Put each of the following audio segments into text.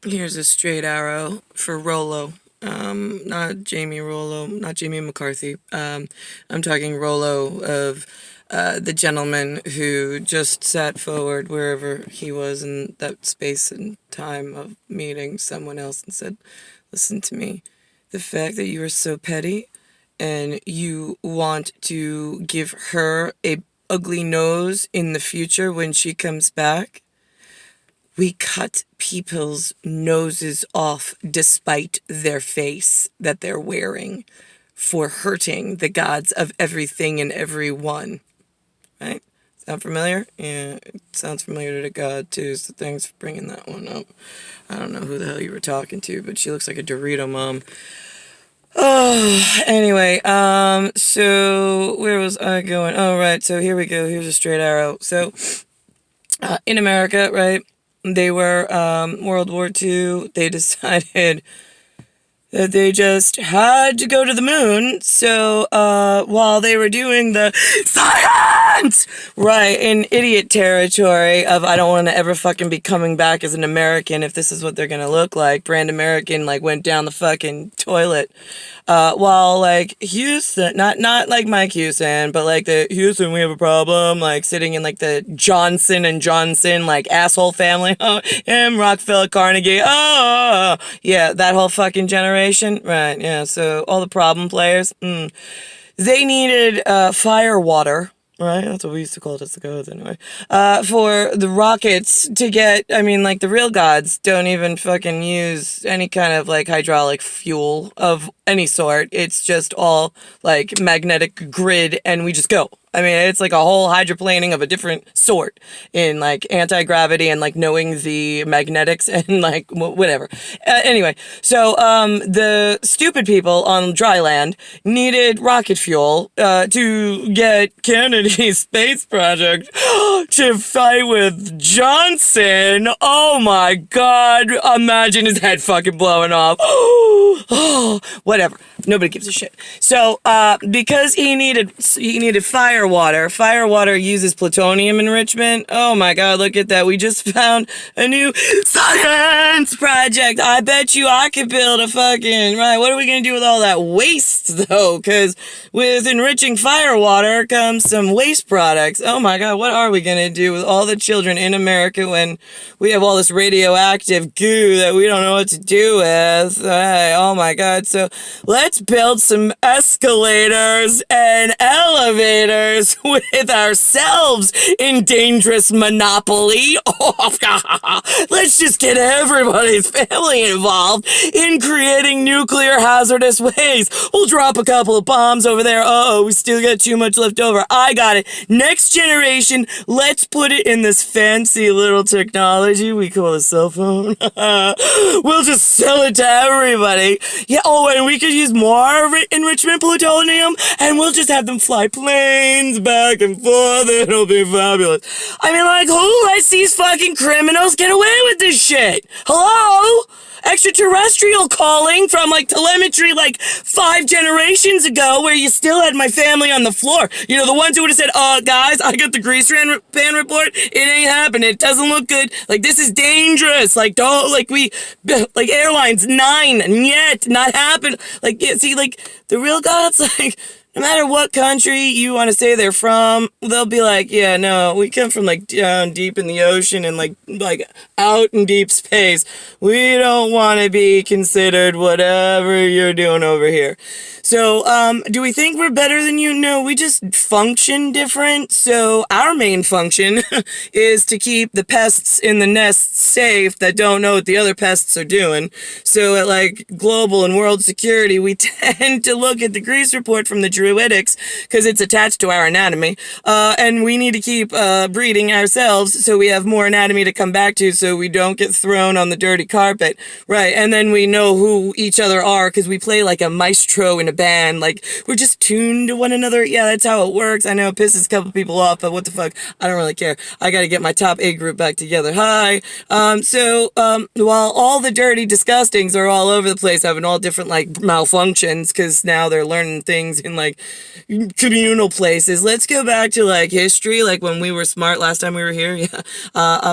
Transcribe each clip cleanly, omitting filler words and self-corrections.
Here's a straight arrow for Rollo. Not Jamie Rollo, not Jamie McCarthy. I'm talking Rollo of the gentleman who just sat forward wherever he was in that space and time of meeting someone else and said, listen to me. The fact that you are so petty and you want to give her a ugly nose in the future when she comes back, we cut people's noses off despite their face that they're wearing for hurting the gods of everything and everyone. Right? Sound familiar? Yeah, it sounds familiar to the God too, so thanks for bringing that one up. I don't know who the hell you were talking to, but she looks like a Dorito mom. Oh, anyway, so where was I going? Oh, right, so here we go. Here's a straight arrow. So, in America, right, they were, World War II, they decided that they just had to go to the moon. So, while they were doing the science, right, in idiot territory of I don't want to ever fucking be coming back as an American if this is what they're gonna look like. Brand American, like, went down the fucking toilet. While like Houston, not like Mike Houston, but like the Houston, we have a problem, like sitting in like the Johnson and Johnson like asshole family, him, Rockefeller, Carnegie, oh yeah, that whole fucking generation, right? Yeah, so all the problem players, they needed fire water. Right, that's what we used to call it as the gods anyway. For the rockets to get, I mean, like the real gods don't even fucking use any kind of like hydraulic fuel of any sort. It's just all like magnetic grid and we just go. I mean, it's like a whole hydroplaning of a different sort in like anti-gravity and like knowing the magnetics and like whatever. Anyway, so the stupid people on dry land needed rocket fuel to get Kennedy's space project to fight with Johnson. Oh my God. Imagine his head fucking blowing off. Whatever. Nobody gives a shit. So, because he needed fire water. Fire water uses plutonium enrichment. Oh my God, look at that. We just found a new science project. I bet you I could build a fucking, right, what are we gonna do with all that waste though? Because with enriching fire water comes some waste products. Oh my God, what are we gonna do with all the children in America when we have all this radioactive goo that we don't know what to do with? Oh my God, so let's build some escalators and elevators with ourselves in dangerous monopoly. Let's just get everybody's family involved in creating nuclear hazardous waste. We'll drop a couple of bombs over there. Uh-oh, we still got too much left over. I got it. Next generation, let's put it in this fancy little technology we call a cell phone. We'll just sell it to everybody. Yeah, oh, and we could use more enrichment plutonium, and we'll just have them fly planes back and forth. It'll be fabulous. I mean, like, who lets these fucking criminals get away with this shit? Hello? Extraterrestrial calling from like telemetry like 5 generations ago where you still had my family on the floor. You know, the ones who would have said, guys, I got the grease pan report. It ain't happening. It doesn't look good. Like, this is dangerous. Like, don't, like, like, airlines, 9, yet, not happen. Like, yeah, see, like, the real gods, like, no matter what country you want to say they're from, they'll be like, yeah, no, we come from like down deep in the ocean and like out in deep space. We don't want to be considered whatever you're doing over here. So, do we think we're better than you? No, we just function different. So our main function is to keep the pests in the nest safe that don't know what the other pests are doing. So at like global and world security, we tend to look at the grease report from the Druidics because it's attached to our anatomy. And we need to keep breeding ourselves so we have more anatomy to come back to so we don't get thrown on the dirty carpet. Right. And then we know who each other are because we play like a maestro in a band. Like, we're just tuned to one another. Yeah, that's how it works. I know it pisses a couple people off, but what the fuck? I don't really care. I gotta get my top A group back together. Hi. While all the dirty disgustings are all over the place, having all different like malfunctions, because now they're learning things in like communal places. Let's go back to like history, like when we were smart last time we were here. Yeah.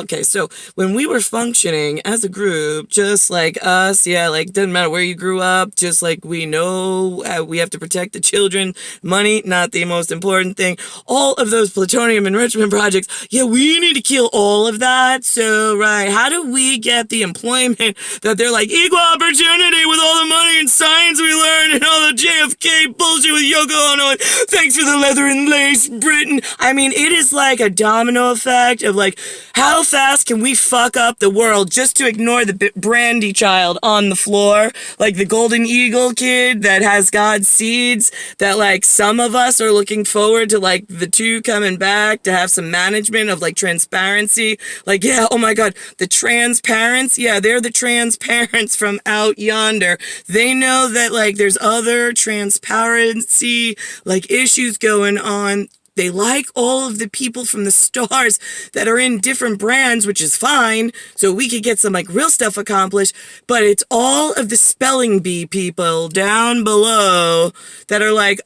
Okay. So when we were functioning as a group, just like us, yeah, like doesn't matter where you grew up, just like we know we have to protect the children. Money, not the most important thing. All of those plutonium enrichment projects, yeah, we need to kill all of that. So, right, how do we get the employment that they're like equal opportunity with all the money and science we learned and all the JFK bullshit with Yoko Ono and thanks for the leather and lace, Britain. I mean, it is like a domino effect of like, how fast can we fuck up the world just to ignore the brandy child on the floor? Like the golden eagle kid that has God's seeds, that like some of us are looking forward to like the two coming back to have some management of like transparency. Like, yeah, oh my God, the transparents, yeah, they're the transparents from out yonder. They know that like there's other transparency like issues going on. They like all of the people from the stars that are in different brands, which is fine, so we could get some like real stuff accomplished, but it's all of the spelling bee people down below that are like,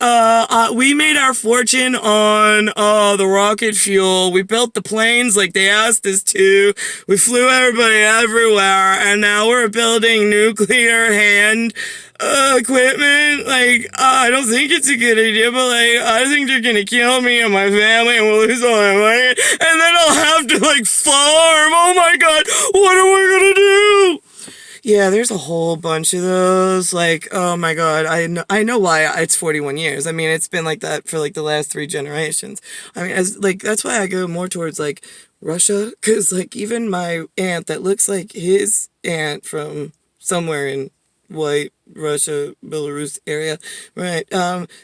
we made our fortune on the rocket fuel. We built the planes like they asked us to. We flew everybody everywhere, and now we're building nuclear hand equipment. Like, I don't think it's a good idea, but like, I think they're gonna kill me and my family and we'll lose all my money, and then I'll have to like farm. Oh my God, what are we gonna do? Yeah, there's a whole bunch of those. Like, oh my God, I know why it's 41 years. I mean, it's been like that for like the last 3 generations. I mean, as like, that's why I go more towards like Russia, because like even my aunt that looks like his aunt from somewhere in white Russia, Belarus area, right?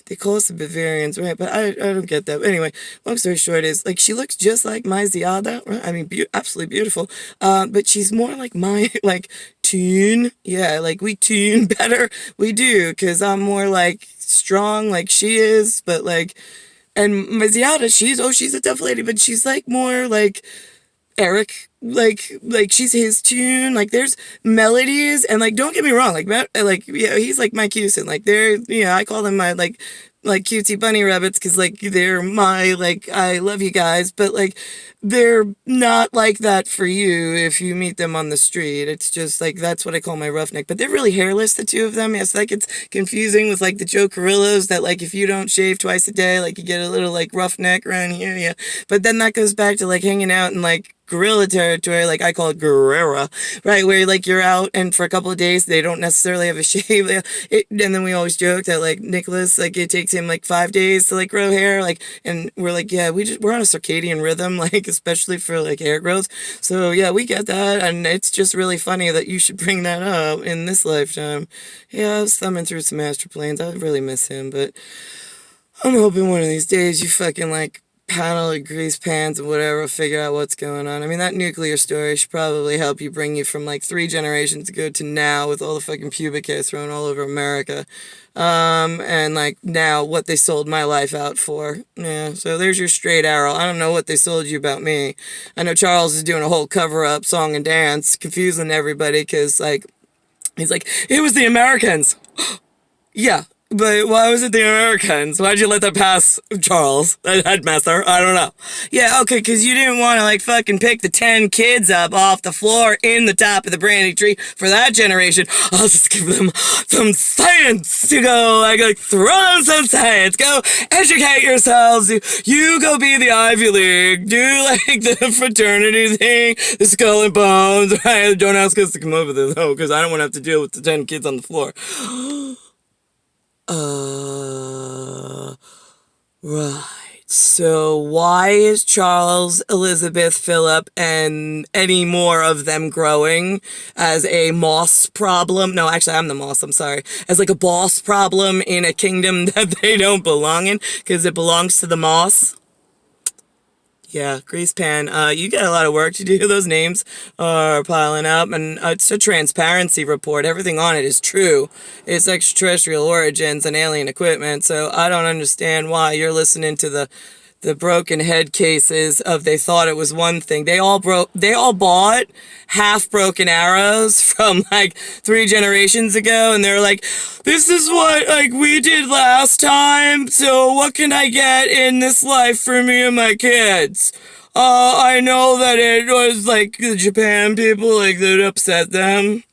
They call us the Bavarians, right? But I don't get that. But anyway, long story short is like she looks just like my Ziada, right? I mean, absolutely beautiful. But she's more like my like tune. Yeah, like we tune better. We do, because I'm more like strong, like she is. But like, and my Ziada, she's a tough lady, but she's like more like Eric, like she's his tune. Like there's melodies, and like don't get me wrong, like yeah, he's like Mike Houston. Like they're, you know, I call them my like cutesy bunny rabbits, because like they're my like, I love you guys, but like they're not like that for you if you meet them on the street. It's just like, that's what I call my roughneck. But they're really hairless, the two of them. Yes, like it's confusing with like the Joe Carrillos that like if you don't shave twice a day, like you get a little like roughneck around here. Yeah, but then that goes back to like hanging out in like guerrilla territory, like I call it guerrera, right? Where like you're out and for a couple of days they don't necessarily have a shave. And then we always joke that like Nicholas, like it takes him like 5 days to like grow hair, like, and we're like, yeah, we're on a circadian rhythm, like especially for like hair growth. So yeah, we get that, and it's just really funny that you should bring that up in this lifetime. Yeah, I was thumbing through some astral planes. I really miss him, but I'm hoping one of these days you fucking like panel of grease pans and whatever, figure out what's going on. I mean, that nuclear story should probably help you bring you from like 3 generations ago to now with all the fucking pubic hair thrown all over America. And like now what they sold my life out for. Yeah, so there's your straight arrow. I don't know what they sold you about me. I know Charles is doing a whole cover-up song and dance, confusing everybody, because like, he's like, it was the Americans. Yeah. But why was it the Americans? Why'd you let that pass, Charles, headmaster? I don't know. Yeah, okay, because you didn't want to, like, fucking pick the 10 kids up off the floor in the top of the brandy tree for that generation. I'll just give them some science to go, like throw them some science. Go educate yourselves. You go be the Ivy League. Do, like, the fraternity thing, the skull and bones. Right? Don't ask us to come over there, though, because I don't want to have to deal with the 10 kids on the floor. Right. So why is Charles, Elizabeth, Philip, and any more of them growing as a moss problem? No, actually, I'm the moss, I'm sorry. As like a boss problem in a kingdom that they don't belong in, because it belongs to the moss. Yeah, grease pan. You got a lot of work to do. Those names are piling up, and it's a transparency report. Everything on it is true. It's extraterrestrial origins and alien equipment, so I don't understand why you're listening to the broken head cases of they thought it was one thing. They all bought half broken arrows from like 3 generations ago, and they're like, this is what like we did last time, so what can I get in this life for me and my kids? I know that it was like the Japan people, like that upset them.